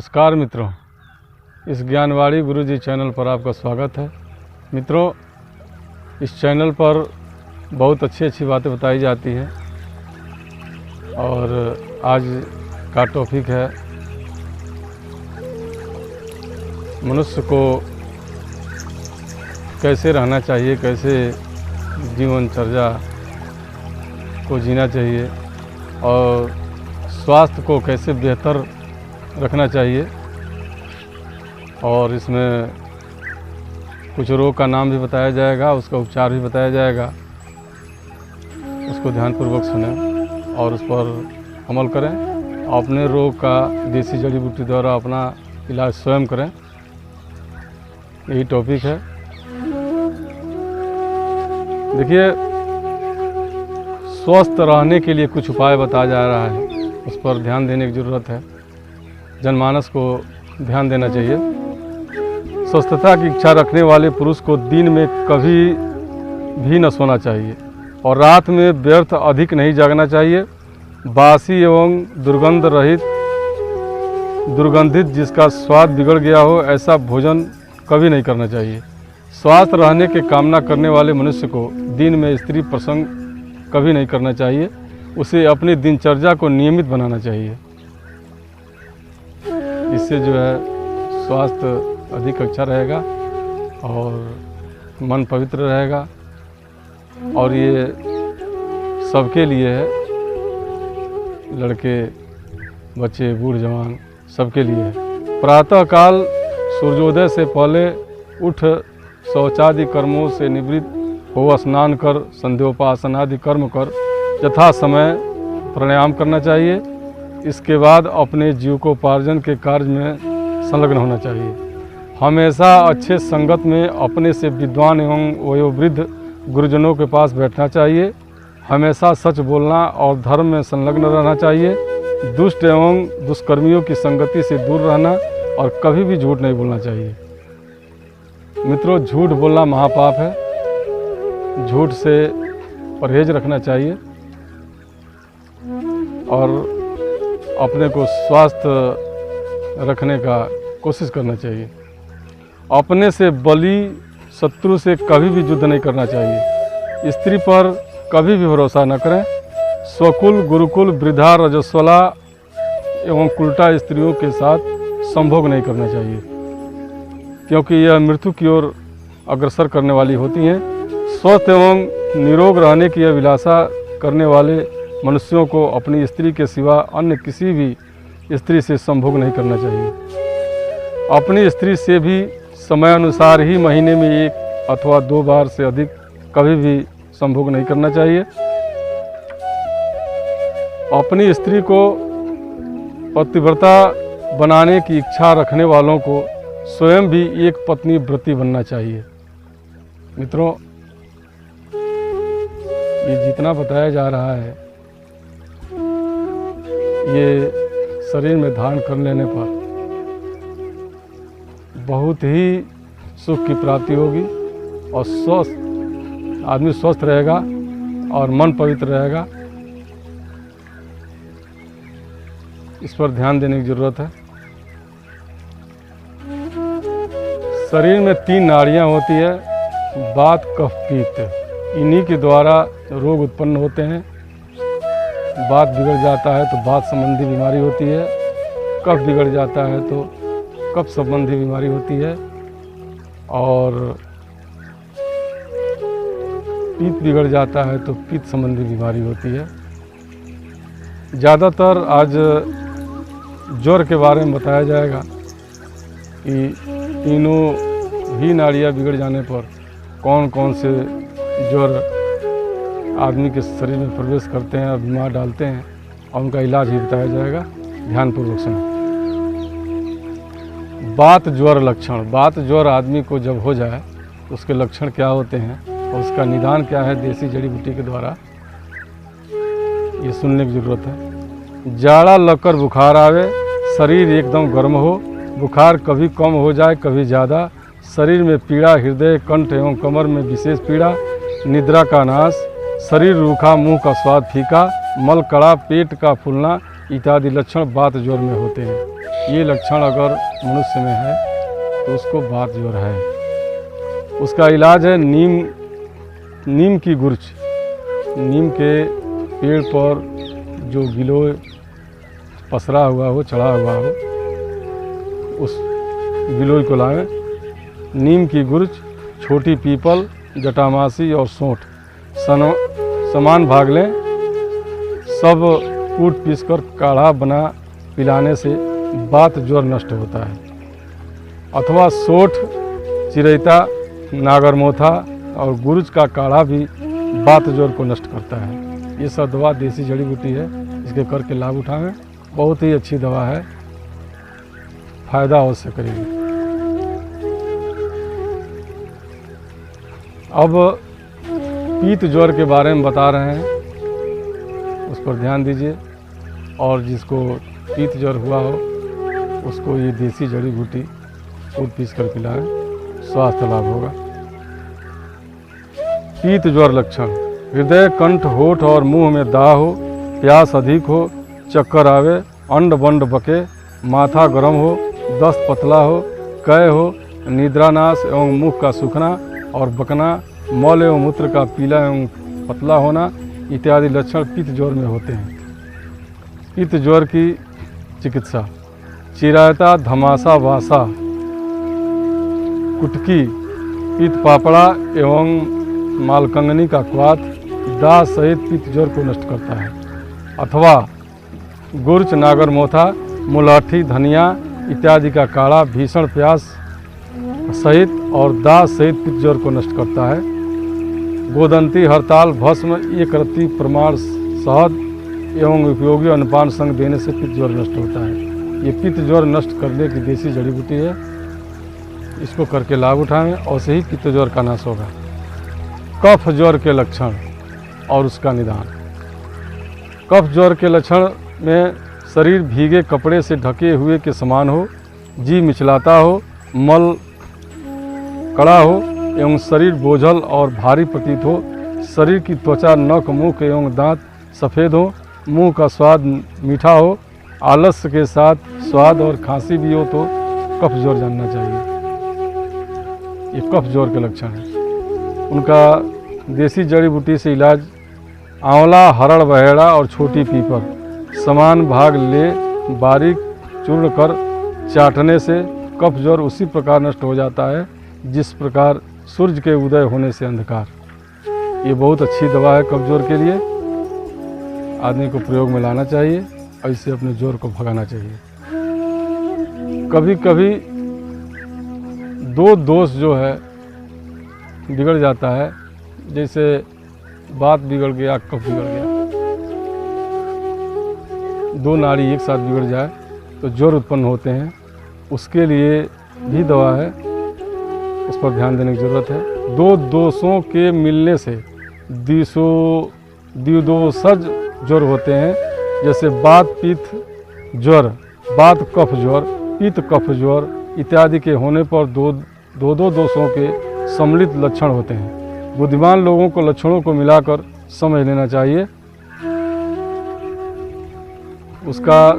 नमस्कार मित्रों, इस ज्ञानवाणी गुरुजी चैनल पर आपका स्वागत है। मित्रों, इस चैनल पर बहुत अच्छी बातें बताई जाती हैं और आज का टॉपिक है मनुष्य को कैसे रहना चाहिए, कैसे जीवनचर्या को जीना चाहिए और स्वास्थ्य को कैसे बेहतर रखना चाहिए। और इसमें कुछ रोग का नाम भी बताया जाएगा, उसका उपचार भी बताया जाएगा। उसको ध्यानपूर्वक सुनें और उस पर अमल करें। अपने रोग का देसी जड़ी बूटी द्वारा अपना इलाज स्वयं करें, यही टॉपिक है। देखिए, स्वस्थ रहने के लिए कुछ उपाय बताया जा रहा है, उस पर ध्यान देने की ज़रूरत है। जनमानस को ध्यान देना चाहिए। स्वस्थता की इच्छा रखने वाले पुरुष को दिन में कभी भी न सोना चाहिए और रात में व्यर्थ अधिक नहीं जागना चाहिए। बासी एवं दुर्गंधित जिसका स्वाद बिगड़ गया हो, ऐसा भोजन कभी नहीं करना चाहिए। स्वस्थ रहने की कामना करने वाले मनुष्य को दिन में स्त्री प्रसंग कभी नहीं करना चाहिए। उसे अपनी दिनचर्या को नियमित बनाना चाहिए। इससे जो है स्वास्थ्य अधिक अच्छा रहेगा और मन पवित्र रहेगा। और ये सबके लिए है, लड़के, बच्चे, बूढ़, जवान, सबके लिए है। प्रातःकाल सूर्योदय से पहले उठ शौचादि कर्मों से निवृत्त हो स्नान कर संध्योपासन आदि कर्म कर यथा समय प्राणायाम करना चाहिए। इसके बाद अपने जीविकोपार्जन के कार्य में संलग्न होना चाहिए। हमेशा अच्छे संगत में अपने से विद्वान एवं वयोवृद्ध गुरुजनों के पास बैठना चाहिए। हमेशा सच बोलना और धर्म में संलग्न रहना चाहिए। दुष्ट एवं दुष्कर्मियों की संगति से दूर रहना और कभी भी झूठ नहीं बोलना चाहिए। मित्रों, झूठ बोलना महापाप है। झूठ से परहेज रखना चाहिए और अपने को स्वस्थ रखने का कोशिश करना चाहिए। अपने से बली शत्रु से कभी भी युद्ध नहीं करना चाहिए। स्त्री पर कभी भी भरोसा न करें। स्वकुल, गुरुकुल, वृद्धा, रजस्वला एवं कुलटा स्त्रियों के साथ संभोग नहीं करना चाहिए, क्योंकि यह मृत्यु की ओर अग्रसर करने वाली होती हैं। स्वस्थ एवं निरोग रहने की अभिलाषा करने वाले मनुष्यों को अपनी स्त्री के सिवा अन्य किसी भी स्त्री से संभोग नहीं करना चाहिए। अपनी स्त्री से भी समय अनुसार ही महीने में 1 अथवा 2 बार से अधिक कभी भी संभोग नहीं करना चाहिए। अपनी स्त्री को पतिव्रता बनाने की इच्छा रखने वालों को स्वयं भी एक पत्नी व्रती बनना चाहिए। मित्रों, ये जितना बताया जा रहा है, ये शरीर में धारण कर लेने पर बहुत ही सुख की प्राप्ति होगी और आदमी स्वस्थ रहेगा और मन पवित्र रहेगा। इस पर ध्यान देने की ज़रूरत है। शरीर में 3 नाड़ियाँ होती है, वात, कफ, पित्त। इन्हीं के द्वारा रोग उत्पन्न होते हैं। वात बिगड़ जाता है तो वात संबंधी बीमारी होती है। कफ बिगड़ जाता है तो कफ संबंधी बीमारी होती है और पित्त बिगड़ जाता है तो पित्त संबंधी बीमारी होती है। ज़्यादातर आज ज्वर के बारे में बताया जाएगा कि तीनों ही नाड़ियाँ बिगड़ जाने पर कौन कौन से ज्वर आदमी के शरीर में प्रवेश करते हैं और बीमार डालते हैं, और उनका इलाज भी बताया जाएगा। ध्यानपूर्वक सुनें। वात ज्वर लक्षण। वात ज्वर आदमी को जब हो जाए तो उसके लक्षण क्या होते हैं और उसका निदान क्या है देसी जड़ी बूटी के द्वारा, ये सुनने की ज़रूरत है। जाड़ा लगकर बुखार आवे, शरीर एकदम गर्म हो, बुखार कभी कम हो जाए कभी ज़्यादा, शरीर में पीड़ा, हृदय, कंठ एवं कमर में विशेष पीड़ा, निद्रा का नाश, शरीर रूखा, मुंह का स्वाद फीका, मल कड़ा, पेट का फूलना, इत्यादि लक्षण वात ज्वर में होते हैं। ये लक्षण अगर मनुष्य में है तो उसको वात ज्वर है। उसका इलाज है नीम की गुर्च। नीम के पेड़ पर जो गिलोय पसरा हुआ हो, चढ़ा हुआ हो, उस गिलोय को लाएं। नीम की गुर्च, छोटी पीपल, जटामासी और सोंठ समान भाग लें। सब कूट पीस कर काढ़ा बना पिलाने से वात ज्वर नष्ट होता है। अथवा सोंठ, चिरैता, नागरमोथा और गुर्च का काढ़ा भी वात ज्वर को नष्ट करता है। ये सब दवा देसी जड़ी बूटी है, इसके करके लाभ उठाएं। बहुत ही अच्छी दवा है, फायदा अवश्य करेगी। अब पीत ज्वर के बारे में बता रहे हैं, उस पर ध्यान दीजिए। और जिसको पीत ज्वर हुआ हो उसको ये देसी जड़ी बूटी कूट पीस कर पिलाएं, स्वास्थ्य लाभ होगा। पीत ज्वर लक्षण: हृदय, कंठ, होठ और मुंह में दाह हो, प्यास अधिक हो, चक्कर आवे, अंड बंड बके, माथा गर्म हो, दस्त पतला हो, कै हो, निद्रानाश एवं मुख का सूखना और बकना, मल एवं मूत्र का पीला एवं पतला होना इत्यादि लक्षण पित्त ज्वर में होते हैं। पित्त ज्वर की चिकित्सा: चिरायता, धमासा, वासा, कुटकी, पित्त पापड़ा एवं मालकंगनी का क्वाथ दाह सहित पित्त ज्वर को नष्ट करता है। अथवा गुर्च, नागरमोथा, मुलाठी, धनिया इत्यादि का काढ़ा भीषण प्यास सहित और दाह सहित पित्त ज्वर को नष्ट करता है। गोदंती, हरताल, भस्म, एक रत्ती प्रमाण शहद एवं उपयोगी अन्नपान संग देने से पित्त ज्वर नष्ट होता है। ये पित्त ज्वर नष्ट करने की देसी जड़ी बूटी है, इसको करके लाभ उठाएं और से ही पित्त ज्वर का नाश होगा। कफ ज्वर के लक्षण और उसका निदान: कफ ज्वर के लक्षण में शरीर भीगे कपड़े से ढके हुए के समान हो, जी मिचलाता हो, मल कड़ा हो एवं शरीर बोझल और भारी प्रतीत हो, शरीर की त्वचा, नख, मुख एवं दांत सफ़ेद हो, मुंह का स्वाद मीठा हो, आलस्य के साथ स्वाद और खांसी भी हो तो कफ ज्वर जानना चाहिए। ये कफ ज्वर के लक्षण हैं। उनका देसी जड़ी बूटी से इलाज: आंवला, हरड़, बहेड़ा और छोटी पीपल समान भाग ले बारीक चूर्ण कर चाटने से कफ ज्वर उसी प्रकार नष्ट हो जाता है जिस प्रकार सूर्य के उदय होने से अंधकार। ये बहुत अच्छी दवा है कफ ज्वर के लिए, आदमी को प्रयोग में लाना चाहिए और इससे अपने ज्वर को भगाना चाहिए। कभी कभी दो दोष जो है बिगड़ जाता है, जैसे बात बिगड़ गया, कफ बिगड़ गया, दो नाड़ी एक साथ बिगड़ जाए तो ज्वर उत्पन्न होते हैं। उसके लिए भी दवा है, उस पर ध्यान देने की ज़रूरत है। दो दोषों के मिलने से द्विदोषज ज्वर होते हैं, जैसे बात पित्त ज्वर, बात कफ ज्वर, पित्त कफ ज्वर इत्यादि के होने पर दो दोषों के सम्मिलित लक्षण होते हैं। बुद्धिमान लोगों को लक्षणों को मिलाकर समझ लेना चाहिए। उसका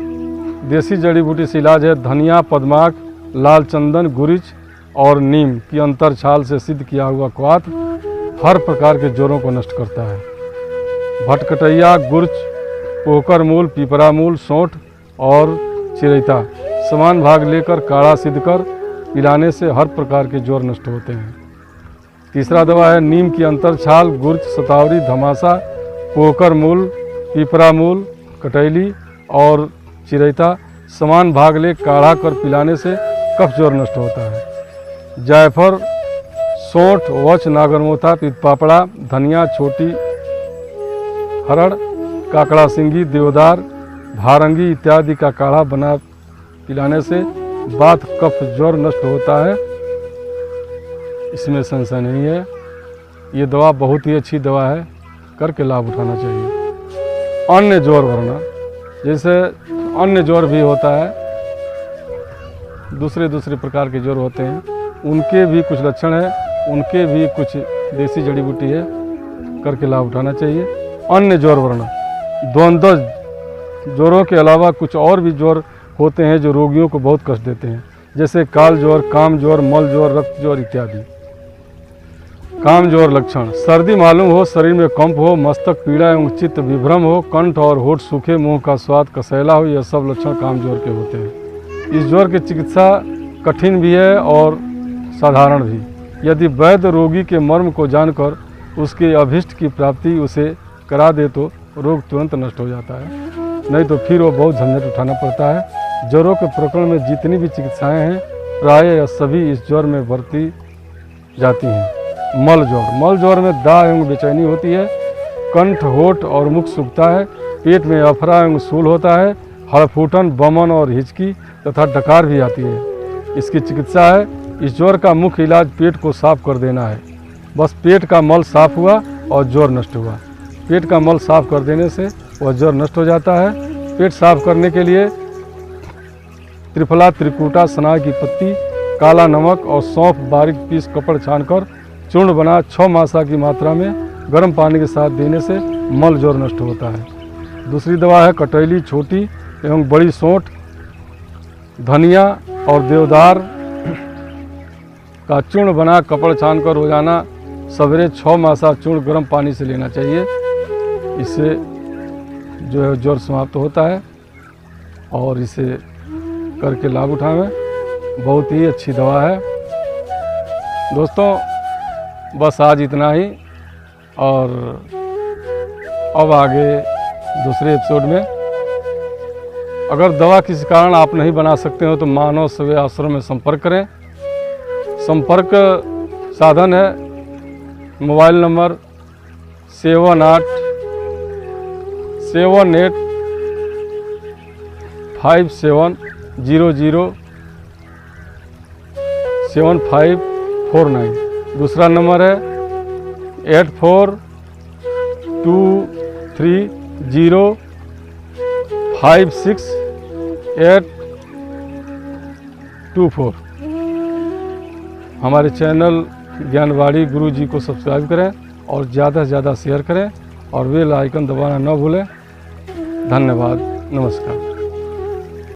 देसी जड़ी बूटी से इलाज है: धनिया, पद्माक, लाल चंदन, गुरिच और नीम की अंतर छाल से सिद्ध किया हुआ क्वाथ हर प्रकार के ज्वरों को नष्ट करता है। भटकटैया, गुर्च, पोकर मूल, पीपरा मूल, सोंठ और चिरैता समान भाग लेकर काढ़ा सिद्ध कर पिलाने से हर प्रकार के ज्वर नष्ट होते हैं। तीसरा दवा है नीम की अंतर छाल, गुर्च, सतावरी, धमासा, पोकर मूल, पीपरा मूल, कटैली और चिरैता समान भाग ले काढ़ा कर पिलाने से कफ ज्वर नष्ट होता है। जायफल, सोंठ, वच, नागरमोथा, पित्तपापड़ा, धनिया, छोटी हरड़, काकड़ा सिंगी, देवदार, भारंगी इत्यादि का काढ़ा बना पिलाने से वात कफ ज्वर नष्ट होता है, इसमें संशय नहीं है। ये दवा बहुत ही अच्छी दवा है, करके लाभ उठाना चाहिए। अन्य ज्वर वरना, जैसे अन्य ज्वर भी होता है, दूसरे प्रकार के ज्वर होते हैं, उनके भी कुछ लक्षण है, उनके भी कुछ देसी जड़ी बूटी है, करके लाभ उठाना चाहिए। अन्य ज्वर वर्ण: द्वंद्व ज्वरों के अलावा कुछ और भी ज्वर होते हैं जो रोगियों को बहुत कष्ट देते हैं, जैसे काल ज्वर, काम ज्वर, मल ज्वर, रक्त ज्वर इत्यादि। काम ज्वर लक्षण: सर्दी मालूम हो, शरीर में कंप हो, मस्तक पीड़ा एवं चित्त विभ्रम हो, कंठ और होठ सूखे, मुंह का स्वाद कसैला हो, यह सब लक्षण काम ज्वर के होते हैं। इस ज्वर की चिकित्सा कठिन भी है और साधारण भी। यदि वैद्य रोगी के मर्म को जानकर उसके अभीष्ट की प्राप्ति उसे करा दे तो रोग तुरंत नष्ट हो जाता है, नहीं तो फिर वो बहुत झंझट उठाना पड़ता है। ज्वरों के प्रकरण में जितनी भी चिकित्साएं हैं प्रायः या सभी इस ज्वर में बरती जाती हैं। मल ज्वर में दाह एवं बेचैनी होती है, कंठ, होठ और मुख सूखता है, पेट में अफरा एवं सूल होता है, हड़फूटन, बमन और हिचकी तथा डकार भी आती है। इसकी चिकित्सा है, इस ज्वर का मुख्य इलाज पेट को साफ कर देना है। बस पेट का मल साफ हुआ और ज्वर नष्ट हुआ। पेट का मल साफ कर देने से वह ज्वर नष्ट हो जाता है। पेट साफ करने के लिए त्रिफला, त्रिकूटा, सनाह की पत्ती, काला नमक और सौंफ बारीक पीस कपड़ छानकर चूर्ण बना 6 मासा की मात्रा में गर्म पानी के साथ देने से मल ज्वर नष्ट होता है। दूसरी दवा है कटैली, छोटी एवं बड़ी सौंठ, धनिया और देवदार का चूर्ण बना कपड़ छानकर रोजाना सवेरे 6 मासा चूर्ण गर्म पानी से लेना चाहिए। इससे जो है ज्वर समाप्त होता है और इसे करके लाभ उठाएं। बहुत ही अच्छी दवा है। दोस्तों बस आज इतना ही, और अब आगे दूसरे एपिसोड में। अगर दवा किसी कारण आप नहीं बना सकते हो तो मानव सेवा आश्रम में संपर्क करें। संपर्क साधन है मोबाइल नंबर 7857007549। दूसरा नंबर है 8423056824। हमारे चैनल ज्ञानवाणी गुरु जी को सब्सक्राइब करें और ज़्यादा से ज़्यादा शेयर करें और बेल आइकन दबाना न भूलें। धन्यवाद, नमस्कार।